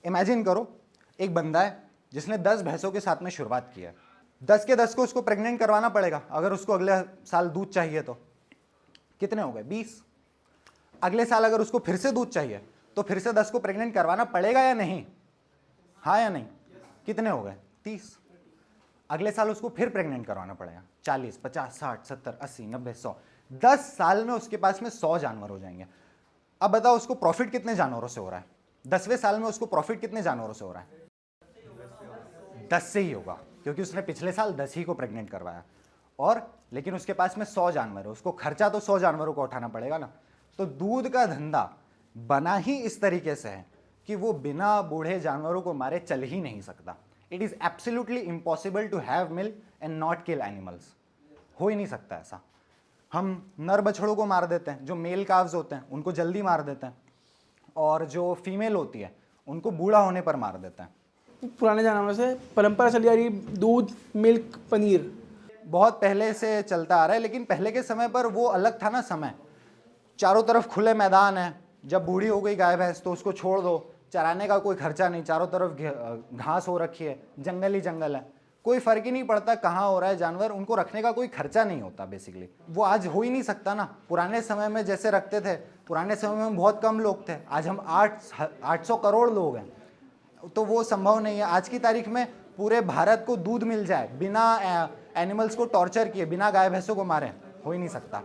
Imagine करो एक बंदा है जिसने 10 भैंसों के साथ में शुरुआत की है, 10 के 10 को उसको प्रेग्नेंट करवाना पड़ेगा। अगर उसको अगले साल दूध चाहिए तो कितने हो गए? 20। अगले साल अगर उसको फिर से दूध चाहिए तो फिर से 10 को प्रेग्नेंट करवाना पड़ेगा या नहीं? हाँ या नहीं? कितने हो गए? 30। अगले साल उसको फिर प्रेग्नेंट करवाना पड़ेगा, 40, 50, 60, 70, 80, 90, 100। 10 साल में उसके पास में 100 जानवर हो जाएंगे। अब बताओ उसको प्रॉफिट कितने जानवरों से हो रहा है? 10वें साल में उसको प्रॉफिट कितने जानवरों से हो रहा है? 10 से ही होगा, क्योंकि उसने पिछले साल 10 ही को प्रेग्नेंट करवाया। और लेकिन उसके पास में 100 जानवर है, उसको खर्चा तो 100 जानवरों को उठाना पड़ेगा ना। तो दूध का धंधा बना ही इस तरीके से है कि वो बिना बूढ़े जानवरों को मारे चल ही नहीं सकता। It is absolutely impossible to have milk and not kill animals. हो ही नहीं सकता ऐसा। हम नर बछड़ों को मार देते हैं, जो मेल काव्स होते हैं उनको जल्दी मार देते हैं, और जो फीमेल होती है उनको बूढ़ा होने पर मार देते हैं। पुराने जानवरों से परंपरा चली आ रही, दूध, मिल्क, पनीर बहुत पहले से चलता आ रहा है, लेकिन पहले के समय पर वो अलग था ना समय। चारों तरफ खुले मैदान है, जब बूढ़ी हो गई गाय भैंस तो उसको छोड़ दो, चराने का कोई खर्चा नहीं, चारों तरफ घास हो रखी है, जंगल ही जंगल है, कोई फर्क ही नहीं पड़ता कहाँ हो रहा है जानवर, उनको रखने का कोई खर्चा नहीं होता बेसिकली। वो आज हो ही नहीं सकता ना। पुराने समय में जैसे रखते थे, पुराने समय में हम बहुत कम लोग थे, आज हम 800 करोड़ लोग हैं, तो वो संभव नहीं है। आज की तारीख में पूरे भारत को दूध मिल जाए बिना एनिमल्स को टॉर्चर किए, बिना गाय भैंसों को मारे, हो ही नहीं सकता।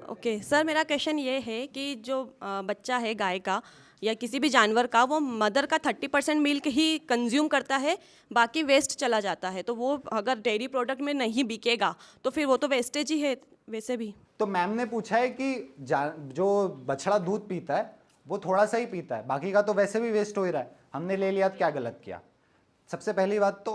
ओके सर, मेरा क्वेश्चन ये है कि जो बच्चा है गाय का या किसी भी जानवर का, वो मदर का 30% मिल्क ही कंज्यूम करता है, बाकी वेस्ट चला जाता है। तो वो अगर डेयरी प्रोडक्ट में नहीं बिकेगा तो फिर वो तो वेस्टेज ही है वैसे भी। तो मैम ने पूछा है कि जो बछड़ा दूध पीता है वो थोड़ा सा ही पीता है, बाकी का तो वैसे भी वेस्ट हो ही रहा है, हमने ले लिया तो क्या गलत किया? सबसे पहली बात तो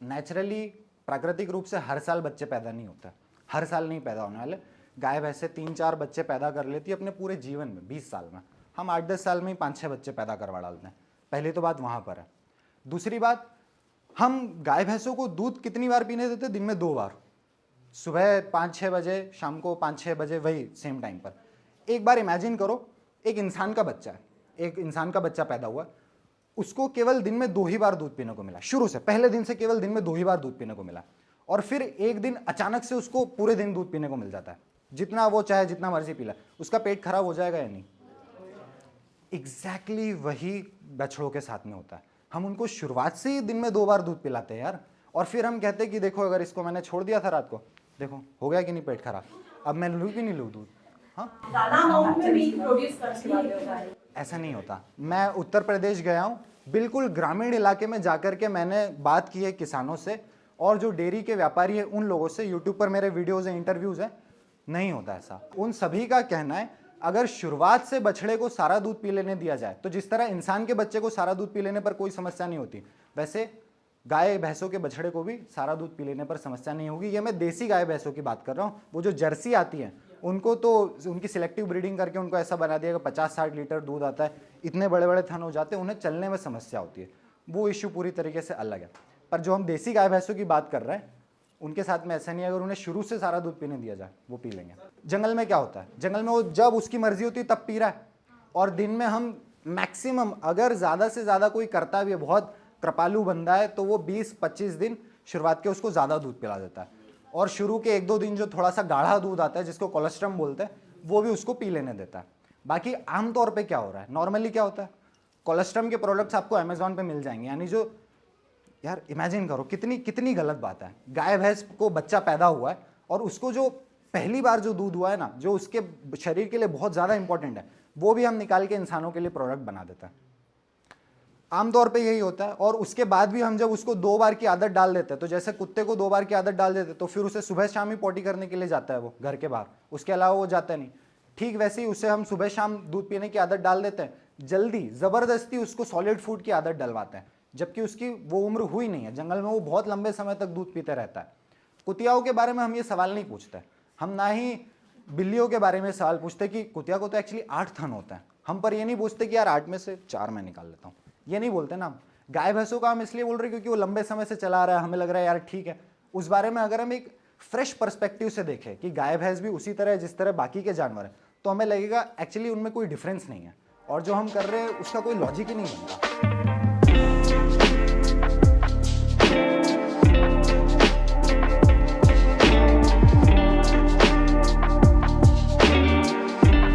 नेचुरली प्राकृतिक रूप से हर साल बच्चे पैदा नहीं होते, हर साल नहीं पैदा होने वाले। गाय भैंसे 3-4 बच्चे पैदा कर लेती है अपने पूरे जीवन में, 20 साल में। हम 8-10 साल में ही 5-6 बच्चे पैदा करवा डालते हैं। पहली तो बात वहाँ पर है। दूसरी बात, हम गाय भैंसों को दूध कितनी बार पीने देते? दिन में 2 बार, सुबह 5-6 बजे, शाम को 5-6 बजे, वही सेम टाइम पर। एक बार इमेजिन करो, एक इंसान का बच्चा है, एक इंसान का बच्चा पैदा हुआ, उसको केवल दिन में 2 ही बार दूध पीने को मिला, शुरू से पहले दिन से केवल दिन में 2 ही बार दूध पीने को मिला, और फिर एक दिन अचानक से उसको पूरे दिन दूध पीने को मिल जाता है, जितना वो चाहे जितना मर्जी पी ले। उसका पेट खराब हो जाएगा या नहीं? एग्जैक्टली वही बछड़ों के साथ में होता है। हम उनको शुरुआत से ही दिन में 2 बार दूध पिलाते हैं यार, और फिर हम कहते हैं कि देखो अगर इसको मैंने छोड़ दिया था रात को, देखो हो गया कि नहीं पेट खराब, अब मैं लूँ कि नहीं लूँ दूध? हाँ, ऐसा नहीं होता। मैं उत्तर प्रदेश गया हूँ, बिल्कुल ग्रामीण इलाके में जाकर के मैंने बात की है किसानों से, और जो डेयरी के व्यापारी है उन लोगों से। यूट्यूब पर मेरे वीडियोज़ हैं, इंटरव्यूज़ हैं, नहीं होता ऐसा। उन सभी का कहना है अगर शुरुआत से बछड़े को सारा दूध पी लेने दिया जाए, तो जिस तरह इंसान के बच्चे को सारा दूध पी लेने पर कोई समस्या नहीं होती, वैसे गाय भैंसों के बछड़े को भी सारा दूध पी लेने पर समस्या नहीं होगी। ये मैं देसी गाय भैंसों की बात कर रहा हूँ। वो जो जर्सी आती है उनको तो उनकी सिलेक्टिव ब्रीडिंग करके उनको ऐसा बना दिया कि 50-60 लीटर दूध आता है, इतने बड़े बड़े थन हो जाते हैं, उन्हें चलने में समस्या होती है। वो इश्यू पूरी तरीके से अलग है। पर जो हम देसी गाय भैंसों की बात कर रहे हैं उनके साथ में ऐसा नहीं है। अगर उन्हें शुरू से सारा दूध पीने दिया जाए वो पी लेंगे। जंगल में क्या होता है? जंगल में वो जब उसकी मर्जी होती है तब पी रहा है, और दिन में हम मैक्सिमम, अगर ज़्यादा से ज़्यादा कोई करता भी है, बहुत कृपालु बंदा है, तो वो 20-25 दिन शुरुआत के उसको ज़्यादा दूध पिला देता है, और शुरू के 1-2 दिन जो थोड़ा सा गाढ़ा दूध आता है जिसको कोलेस्ट्रम बोलते हैं, वो भी उसको पी लेने देता है। बाकी आमतौर पर क्या हो रहा है, नॉर्मली क्या होता है, कोलेस्ट्रम के प्रोडक्ट्स आपको अमेजोन पर मिल जाएंगे। यानी जो, यार इमेजिन करो कितनी गलत बात है। गाय भैंस को बच्चा पैदा हुआ है और उसको जो पहली बार जो दूध हुआ है ना, जो उसके शरीर के लिए बहुत ज़्यादा इंपॉर्टेंट है, वो भी हम निकाल के इंसानों के लिए प्रोडक्ट बना देते हैं। आमतौर पे यही होता है। और उसके बाद भी हम जब उसको 2 बार की आदत डाल देते हैं, तो जैसे कुत्ते को 2 बार की आदत डाल देते तो फिर उसे सुबह शाम ही पॉटी करने के लिए जाता है वो घर के बाहर, उसके अलावा वो जाता नहीं। ठीक वैसे ही उसे हम सुबह शाम दूध पीने की आदत डाल देते हैं, जल्दी ज़बरदस्ती उसको सॉलिड फूड की आदत डलवाते हैं, जबकि उसकी वो उम्र हुई नहीं है। जंगल में वो बहुत लंबे समय तक दूध पीते रहता है। कुतियाओं के बारे में हम ये सवाल नहीं पूछते, हम ना ही बिल्लियों के बारे में सवाल पूछते कि कुतिया को तो एक्चुअली 8 थन होता है। हम पर ये नहीं पूछते कि यार 8 में से 4 मैं निकाल लेता हूँ, ये नहीं बोलते ना हम। गाय भैंसों का हम इसलिए बोल रहे हैं क्योंकि वो लंबे समय से चला आ रहा है, हमें लग रहा है यार ठीक है। उस बारे में अगर हम एक फ्रेश पर्सपेक्टिव से देखें कि गाय भैंस भी उसी तरह है जिस तरह बाकी के जानवर हैं, तो हमें लगेगा एक्चुअली उनमें कोई डिफरेंस नहीं है, और जो हम कर रहे हैं उसका कोई लॉजिक ही नहीं बनता।